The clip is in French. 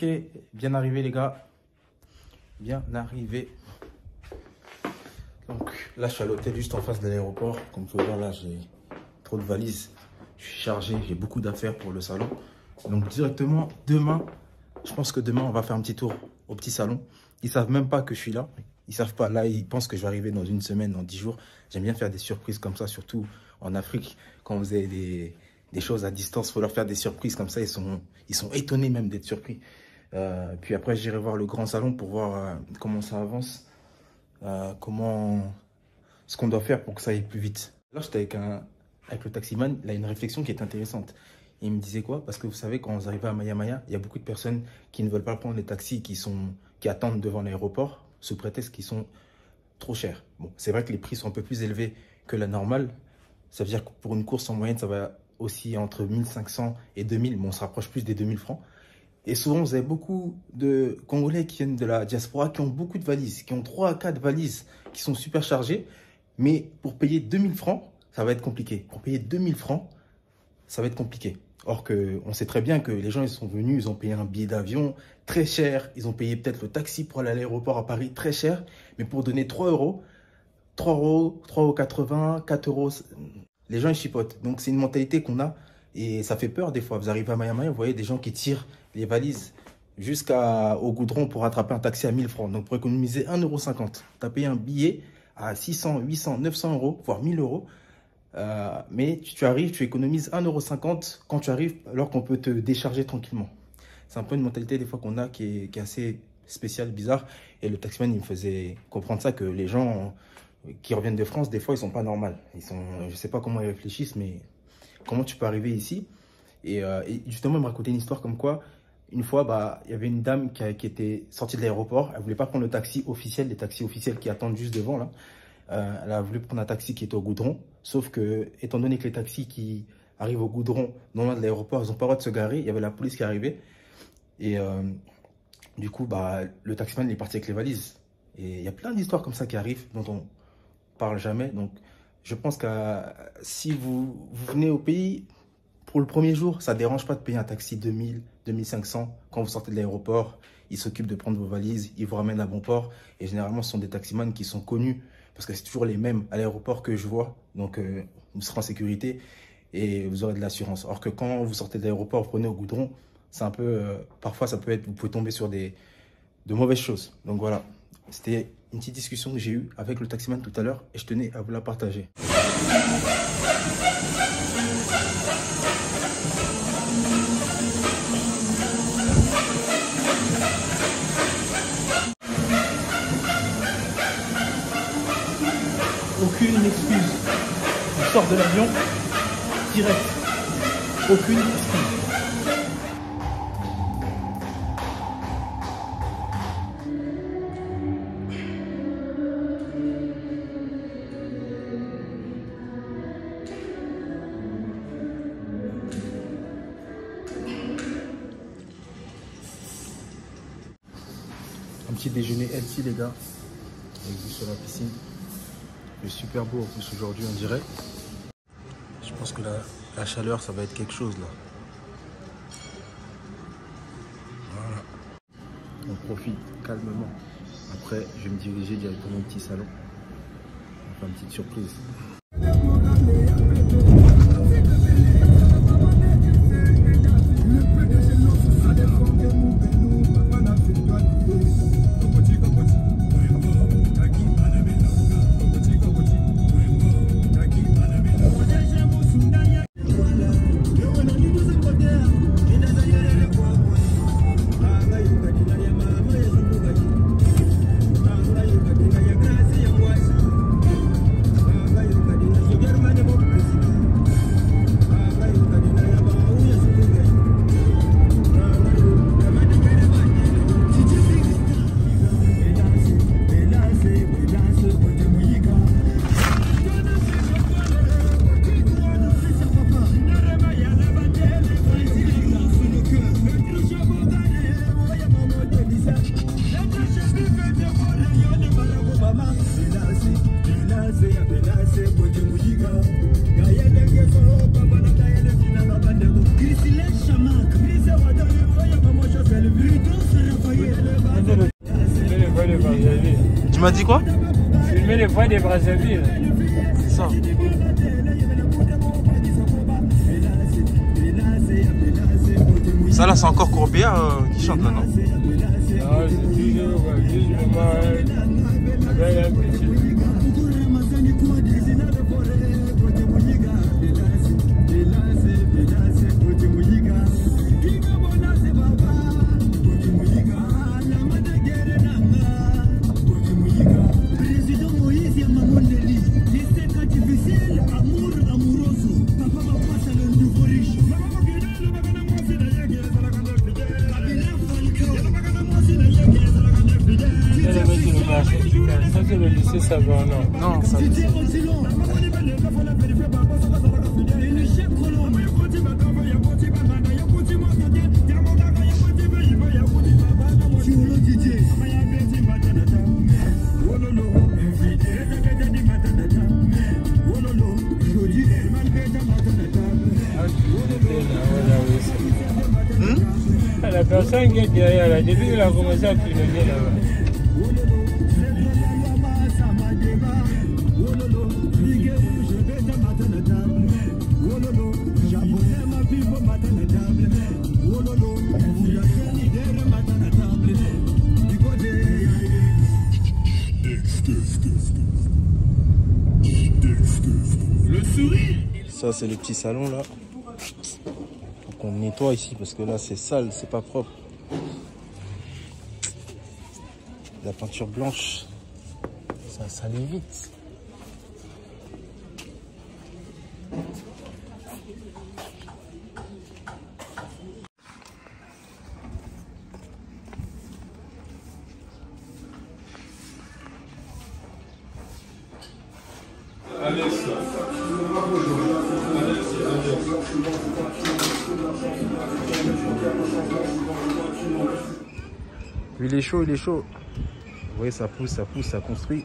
Ok, bien arrivé les gars. Bien arrivé. Donc là je suis à l'hôtel juste en face de l'aéroport. Comme vous pouvez voir là j'ai trop de valises. Je suis chargé, j'ai beaucoup d'affaires pour le salon. Donc directement demain, je pense que demain on va faire un petit tour au petit salon. Ils savent même pas que je suis là. Ils savent pas. Là ils pensent que je vais arriver dans une semaine, dans 10 jours. J'aime bien faire des surprises comme ça, surtout en Afrique. Quand vous avez des choses à distance, il faut leur faire des surprises comme ça. Ils sont étonnés même d'être surpris. Puis après, j'irai voir le grand salon pour voir comment ça avance, ce qu'on doit faire pour que ça aille plus vite. Là, j'étais avec le taximan, il a une réflexion qui est intéressante. Il me disait quoi? Parce que vous savez, quand vous arrivez à Maya Maya, il y a beaucoup de personnes qui ne veulent pas prendre les taxis, qui attendent devant l'aéroport, sous prétexte qu'ils sont trop chers. Bon, c'est vrai que les prix sont un peu plus élevés que la normale. Ça veut dire que pour une course en moyenne, ça va aussi entre 1500 et 2000. Bon, on se rapproche plus des 2000 francs. Et souvent, vous avez beaucoup de Congolais qui viennent de la diaspora, qui ont beaucoup de valises, qui ont 3 à 4 valises qui sont super chargées. Mais pour payer 2000 francs, ça va être compliqué. Pour payer 2000 francs, ça va être compliqué. Or on sait très bien que les gens, ils sont venus, ils ont payé un billet d'avion très cher. Ils ont payé peut-être le taxi pour aller à l'aéroport à Paris très cher. Mais pour donner 3 euros, 3,80 €, 4 €, les gens, ils chipotent. Donc, c'est une mentalité qu'on a. Et ça fait peur des fois. Vous arrivez à Maya Maya, vous voyez des gens qui tirent les valises jusqu'au goudron pour attraper un taxi à 1000 francs. Donc, pour économiser 1,50 €, tu as payé un billet à 600, 800, 900 €, voire 1000 €. Mais tu arrives, tu économises 1,50 € quand tu arrives, alors qu'on peut te décharger tranquillement. C'est un peu une mentalité des fois qu'on a qui est assez spéciale, bizarre. Et le taximan, il me faisait comprendre ça, que les gens qui reviennent de France, des fois, ils sont pas normaux. Je sais pas comment ils réfléchissent, mais comment tu peux arriver ici? Et justement, il me racontait une histoire comme quoi, une fois, il y avait une dame qui était sortie de l'aéroport. Elle voulait pas prendre le taxi officiel, les taxis officiels qui attendent juste devant, là. Elle a voulu prendre un taxi qui était au goudron. Sauf que, étant donné que les taxis qui arrivent au goudron, non loin de l'aéroport, ils n'ont pas le droit de se garer. Il y avait la police qui arrivait. Et du coup, le taximan, il est parti avec les valises. Et il y a plein d'histoires comme ça qui arrivent, dont on parle jamais. Donc, je pense que si vous venez au pays, pour le premier jour, ça ne dérange pas de payer un taxi 2000, 2500. Quand vous sortez de l'aéroport, ils s'occupent de prendre vos valises, ils vous ramènent à bon port. Et généralement, ce sont des taximans qui sont connus, parce que c'est toujours les mêmes à l'aéroport que je vois. Donc, vous serez en sécurité et vous aurez de l'assurance. Alors que quand vous sortez de l'aéroport, vous prenez au goudron, c'est un peu, parfois, vous pouvez tomber sur de mauvaises choses. Donc voilà, c'était une petite discussion que j'ai eue avec le taximan tout à l'heure et je tenais à vous la partager. Aucune excuse. On sort de l'avion, direct. Aucune excuse. Un petit déjeuner healthy les gars, avec vue sur la piscine. Il est super beau en plus aujourd'hui on dirait. Je pense que la chaleur ça va être quelque chose là. Voilà. On profite calmement. Après je vais me diriger directement au petit salon. On va faire une petite surprise. Chama, crise é o adão e foi a mamocha, velho, m'as dit quoi? Filmer les voies des Brazzaville. C'est ça. Ça là, c'est encore Courbillard qui chante là, non? Non, c'est toujours maman avec un petit. Ça c'est le lycée Savant, non? Non, ça. La personne qui est derrière là, depuis qu'il a commencé à clignoter là-bas. Le sourire. Ça, c'est le petit salon là. Faut qu'on nettoie ici parce que là, c'est sale, c'est pas propre. La peinture blanche, ça salit vite. Il est chaud, il est chaud. Vous voyez, ça pousse, ça construit.